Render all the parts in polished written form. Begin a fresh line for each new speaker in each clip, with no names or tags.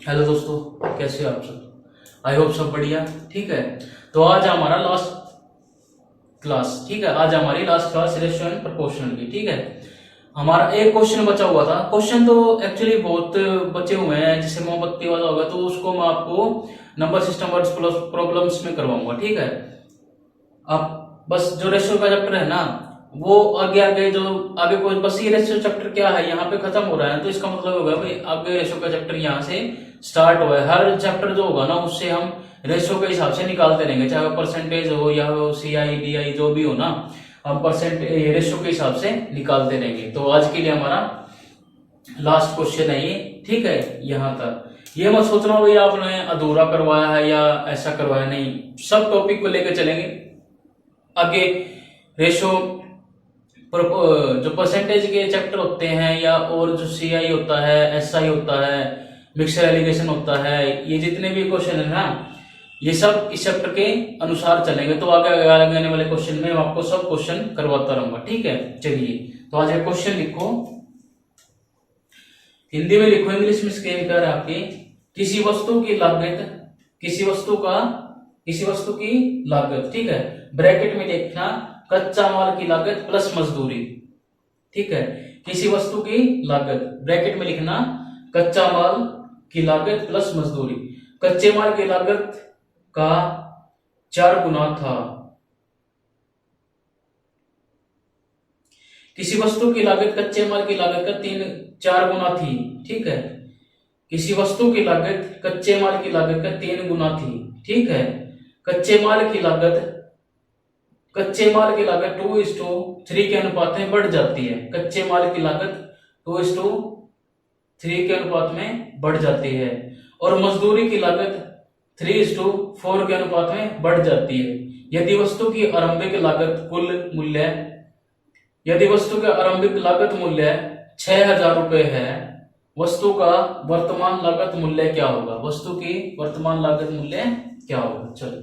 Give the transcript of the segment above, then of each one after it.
Hello दोस्तों, कैसे हो आप सब। आई होप सब बढ़िया। ठीक है, तो आज हमारा लास्ट क्लास, ठीक है, आज हमारी last class ratio and proportional की। ठीक है, हमारा एक क्वेश्चन बचा हुआ था। क्वेश्चन तो एक्चुअली बहुत बचे हुए हैं, जैसे मोमबत्ती वाला होगा तो उसको मैं आपको नंबर सिस्टम वर्ड्स प्रॉब्लम्स में करवाऊंगा। ठीक है, अब बस जो रेशियो का चैप्टर है ना, वो आगे आगे जो आगे कोई बस ये रेशियो चैप्टर क्या है यहाँ पे खत्म हो रहा है, तो इसका मतलब होगा भाई आगे रेशियो का चैप्टर यहाँ से स्टार्ट हुआ है। हर चैप्टर जो होगा ना उससे हम रेशियो के हिसाब से निकालते रहेंगे, चाहे वो परसेंटेज हो या वो CI DI जो भी हो ना, हम परसेंट रेशियो के हिसाब से निकालते रहेंगे। तो आज के लिए हमारा लास्ट क्वेश्चन है ये। ठीक है, यहाँ तक ये मत सोचना भाई आपने अधूरा करवाया है या ऐसा करवाया, नहीं, सब टॉपिक को लेकर चलेंगे आगे। रेशो जो परसेंटेज के चैप्टर होते हैं या और जो CI होता है, SI होता है, मिक्सर एलिगेशन होता है, ये जितने भी क्वेश्चन है ना, ये सब इस चैप्टर के अनुसार चलेंगे। तो आगे आने वाले क्वेश्चन में मैं आपको सब क्वेश्चन करवाता रहूंगा। ठीक है, चलिए तो आज एक क्वेश्चन लिखो, हिंदी में लिखो, इंग्लिश में स्क्रीन पर आपके। किसी वस्तु की लागत, किसी वस्तु की लागत, ठीक है, ब्रैकेट में लिखना कच्चा माल की लागत प्लस मजदूरी। ठीक है, किसी वस्तु की लागत ब्रैकेट में लिखना कच्चा माल की लागत प्लस मजदूरी। कच्चे माल की लागत का 4 गुना था। किसी वस्तु की लागत कच्चे माल की लागत का 4 गुना थी। ठीक है, किसी वस्तु की लागत कच्चे माल की लागत का 3 गुना थी। ठीक है, कच्चे माल की लागत 2:3 के अनुपात में बढ़ जाती है। कच्चे माल की लागत 2:3 के अनुपात में बढ़ जाती है और मजदूरी की लागत 3:4 के अनुपात में बढ़ जाती है। यदि वस्तु की आरंभिक लागत कुल मूल्य यदि वस्तु का आरंभिक लागत मूल्य 6,000 रुपए है, वस्तु का वर्तमान लागत मूल्य क्या होगा? वस्तु की वर्तमान लागत मूल्य क्या होगा? चलो,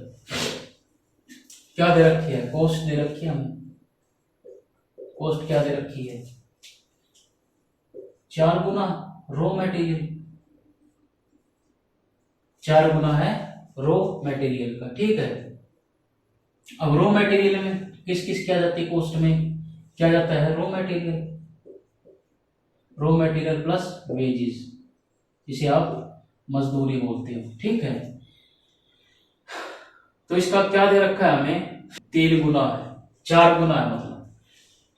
क्या दे रखी है? कॉस्ट दे रखी है हमें। कॉस्ट क्या दे रखी है? 4 गुना रॉ मटेरियल, 4 गुना है रॉ मटेरियल का। ठीक है, अब रॉ मटेरियल में किस किस क्या जाती है? कॉस्ट में क्या जाता है? रॉ मटेरियल प्लस वेजेस, जिसे आप मजदूरी बोलते हो। ठीक है, तो इसका क्या दे रखा है हमें? 3 गुना है, 4 गुना है, मतलब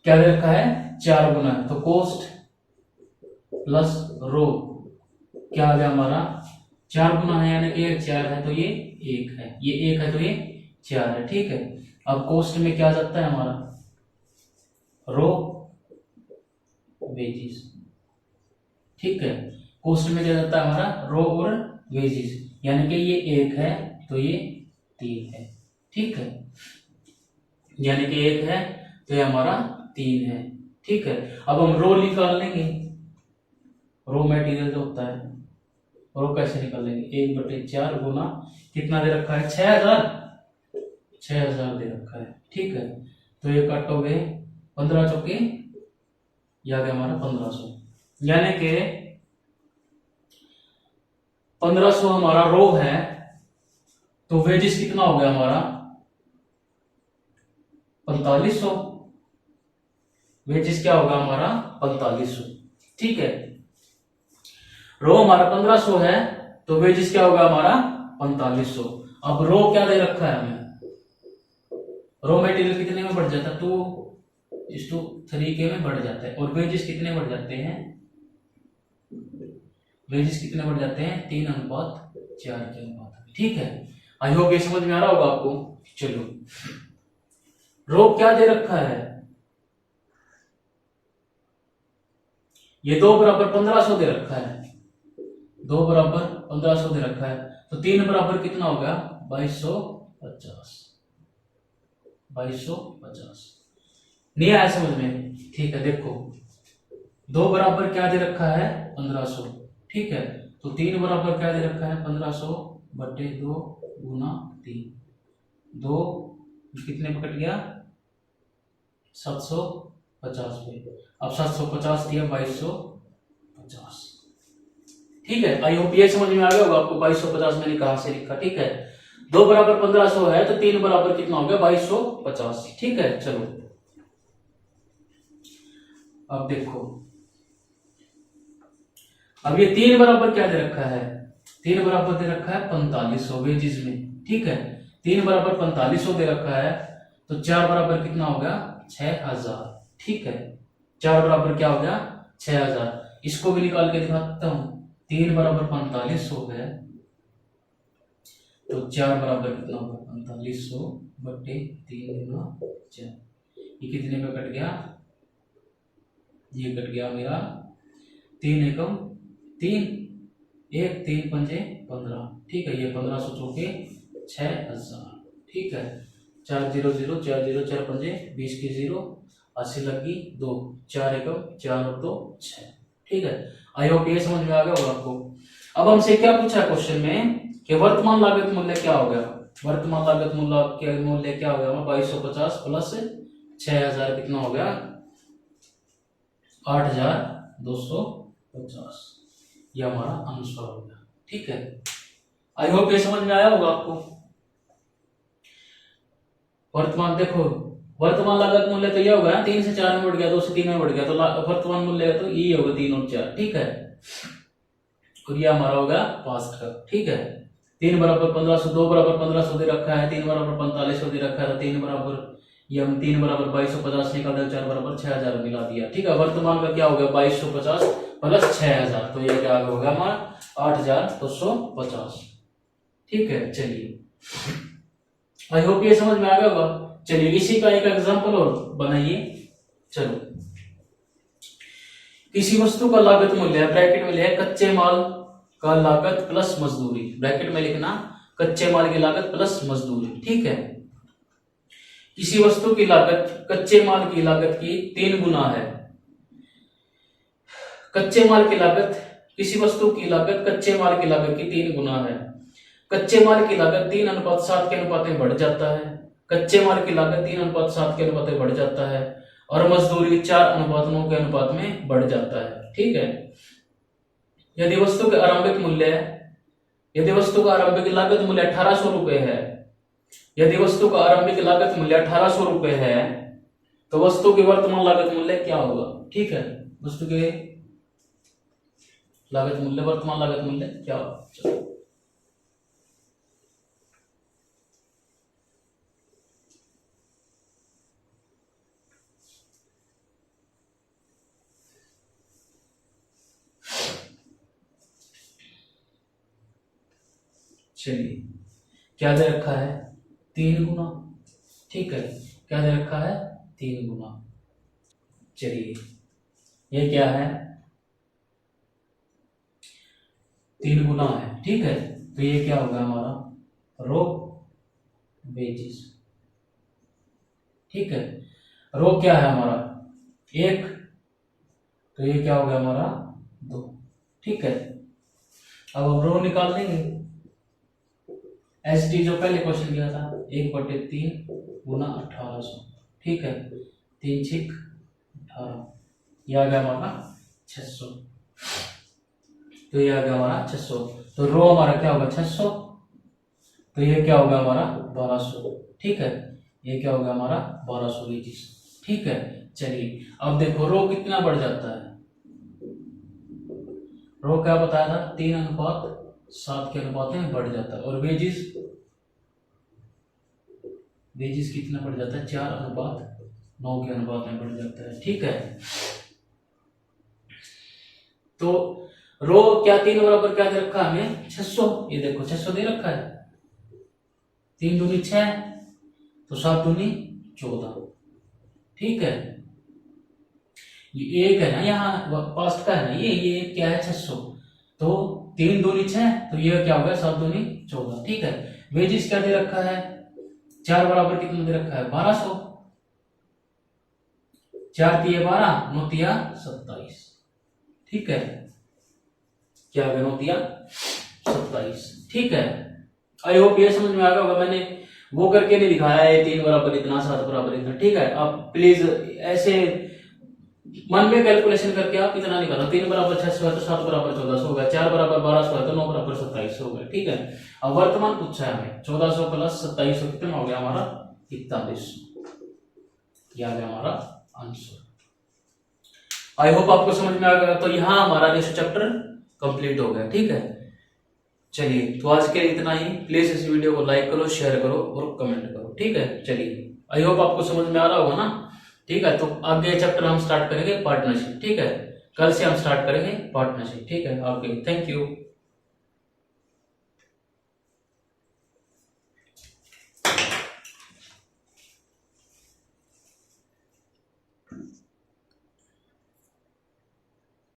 क्या दे रखा है? 4 गुना है। तो कॉस्ट प्लस रो क्या आ गया हमारा? 4 गुना है, यानी कि 4 है तो ये 1 है, ये 1 है तो ये 4 है। ठीक है, अब कॉस्ट में क्या जाता है हमारा? रो वेजेस। ठीक है, कॉस्ट में क्या जाता है हमारा? रो और वेजेस, यानी कि ये 1 है तो ये 3 है। ठीक है, यानी कि 1 है तो ये हमारा 3 है। ठीक है, अब हम रो निकाल लेंगे। रो मटेरियल जो होता है, रो कैसे निकाल लेंगे? 1/4 गुना कितना दे रखा है? 6,000, 6,000 दे रखा है। ठीक है, तो ये काटोगे 15 चौके, यह आ गया हमारा 1500, यानी कि 1500 हमारा रो है। तो वेजेस कितना हो गया हमारा? 4500। वेजेस क्या होगा हमारा? 4500। ठीक है, रो हमारा 1500 है तो वेजेस क्या होगा हमारा? 4500। अब रो क्या दे रखा है हमें? रो मटेरियल कितने में बढ़ जाता है? 2:3 के में बढ़ जाता है। और वेजेस कितने बढ़ जाते हैं? वेजेस कितने बढ़ जाते हैं? 3:4 के अनुपात में। ठीक है, आई होप ये समझ में आ रहा होगा आपको। चलो, रो क्या दे रखा है? ये 2 बराबर 1500 दे रखा है, 2 बराबर 1500 दे रखा है, तो 3 बराबर कितना हो गया? 2250। 2250 नहीं आया समझ में? ठीक है, देखो 2 बराबर क्या दे रखा है? 1500। ठीक है, तो 3 बराबर क्या दे रखा है? 1500 बटे 2 गुना 3, 2 कितने में कट गया? 750 पे। अब 750 दिया 2250, ठीक है, आई होप ये समझ में आ गया होगा आपको 2250 मैंने कहां से लिखा। ठीक है, 2 बराबर 1500 है तो 3 बराबर कितना हो गया 2250। ठीक है, चलो अब देखो, अब ये 3 बराबर क्या दे रखा है, 3 बराबर दे रखा है 4500 वेजिज में। ठीक है, 3 बराबर 4500 दे रखा है तो 4 बराबर कितना हो गया 6000। ठीक है, 4 बराबर क्या हो गया 6000। इसको भी निकाल के दिखाता हूं, 3 बराबर 4500 है तो 4 बराबर कितना होगा 4500 बटे 3 गुना 4। ये कितने पे कट गया, ये कट गया मेरा 3 एकम 3, 1 3 पंजे 15। ठीक है, ये 1500 चौके 6000। ठीक है, 4 0 0 4 0 4 पंजे 20 की 0, 80 लगी 2, 4 एकम 4 और 2 6। ठीक है, आई होप ये समझ में आ गया होगा आपको। अब हमसे क्या पूछा है क्वेश्चन में कि वर्तमान लागत मूल्य क्या हो गया, वर्तमान लागत मूल्य क्या हो गया 2250 प्लस 6000 कितना हो गया 8250। ये हमारा आंसर हो गया। ठीक है, आई होप ये समझ में आया होगा आपको। वर्तमान देखो, वर्तमान लागत मूल्य तो ये होगा 3 से 4 में बढ़ गया, 2 से 3 में बढ़ गया तो वर्तमान मूल्य तो ये होगा 3 और 4। ठीक है, और ये हमारा होगा पास्ट का। ठीक है, 3 बराबर 1500, 2 बराबर 1500 दे रखा है, 3 बराबर 4500 दे रखा है, 3 बराबर ये हम 3 बराबर 2250 निकाल दिया, 4 बराबर 6000 मिला दिया। ठीक है, वर्तमान का क्या हो गया 2250 प्लस 6000 तो ये क्या हो गया हमारा 8250। ठीक है, चलिए आई होप ये समझ में आ गया होगा। चलिए इसी का एक एग्जांपल और बनाइए। चलो, किसी वस्तु का लागत मूल्य है, ब्रैकेट में लिया है कच्चे माल का लागत प्लस मजदूरी, ब्रैकेट में लिखना कच्चे माल की लागत प्लस मजदूरी। ठीक है, किसी वस्तु की लागत कच्चे माल की लागत की 3 गुना है। कच्चे माल की लागत, किसी वस्तु की लागत कच्चे माल की लागत की 3 गुना है। कच्चे माल की लागत 3:7 के अनुपात में बढ़ जाता है। कच्चे माल की लागत 3:7 के अनुपात में बढ़ जाता है और मजदूरी 4:9 के अनुपात में बढ़ जाता है। ठीक है, यदि वस्तु के आरंभिक मूल्य, यदि वस्तु का आरंभिक लागत मूल्य 1800 रुपए है, यदि वस्तु का आरंभिक लागत मूल्य 1800 रुपए है तो वस्तु की वर्तमान लागत मूल्य क्या होगा। ठीक है, वस्तु के लागत मूल्य, वर्तमान लागत मूल्य क्या होगा। चलिए, क्या दे रखा है 3 गुना। ठीक है, क्या दे रखा है 3 गुना। चलिए, ये क्या है 3 गुना है। ठीक है, तो ये क्या होगा हमारा रो वेजेस। ठीक है, रो क्या है हमारा 1, तो ये क्या होगा हमारा 2। ठीक है, अब हम रो निकाल देंगे। एस टी जो पहले क्वेश्चन दिया था 1/3 गुना 1800। ठीक है, 3 6 18, ये आ गया हमारा 600। तो ये आ गया हमारा 600, तो रो हमारा क्या होगा 600, तो ये क्या होगा हमारा 1200। ठीक है, ये क्या होगा हमारा 1200 वेजिस। ठीक है, चलिए अब देखो रो कितना बढ़ जाता है, रो क्या बताया था 3:7 के अनुपात में बढ़ जाता है और वेजिस, वेजिस कितना बढ़ जाता है 4:9 के अनुपात में बढ़ जाता है। ठीक है, तो रो क्या 3 बराबर क्या दे रखा है हमें 600, ये देखो 600 दे रखा है, 3 दूनी 6 तो 7 दूनी 14। ठीक है, ये एक है ना यहाँ पास्ट का है ना, ये क्या है 600, तो 3 दूनी 6 तो ये क्या हो गया 7 दूनी 14। ठीक है, वेजिस क्या दे रखा है 4 बराबर कितना दे रखा है 1200, 4 तिये 12 9 तिया 27। ठीक है, क्या हो गया 9 तिया 27। ठीक है, आई होप ये समझ में आ गया होगा। मैंने वो करके नहीं दिखाया है 3 बराबर इतना 7 बराबर इतना। ठीक है, आप प्लीज ऐसे मन में कैलकुलेशन करके आप इतना निकालो, 3 बराबर 600 है तो 7 बराबर 1400 हो गया, 4 बराबर 1200 है तो 9 बराबर 2700 हो गया। ठीक है, अब वर्तमान पूछा है हमें 1400 प्लस 2700 कितना हो गया हमारा 4100, यह आ गया हमारा आंसर। आई होप आपको समझ में आ गया। तो यहाँ हमारा रेशो चैप्टर कंप्लीट हो गया। ठीक है, चलिए तो आज के लिए इतना ही। प्लीज इस वीडियो को लाइक करो, शेयर करो और कमेंट करो। ठीक है, चलिए आई होप आपको समझ में आ रहा होगा ना। ठीक है, तो आगे चैप्टर हम स्टार्ट करेंगे पार्टनरशिप। ठीक है, कल से हम स्टार्ट करेंगे पार्टनरशिप। ठीक है, ओके, थैंक यू।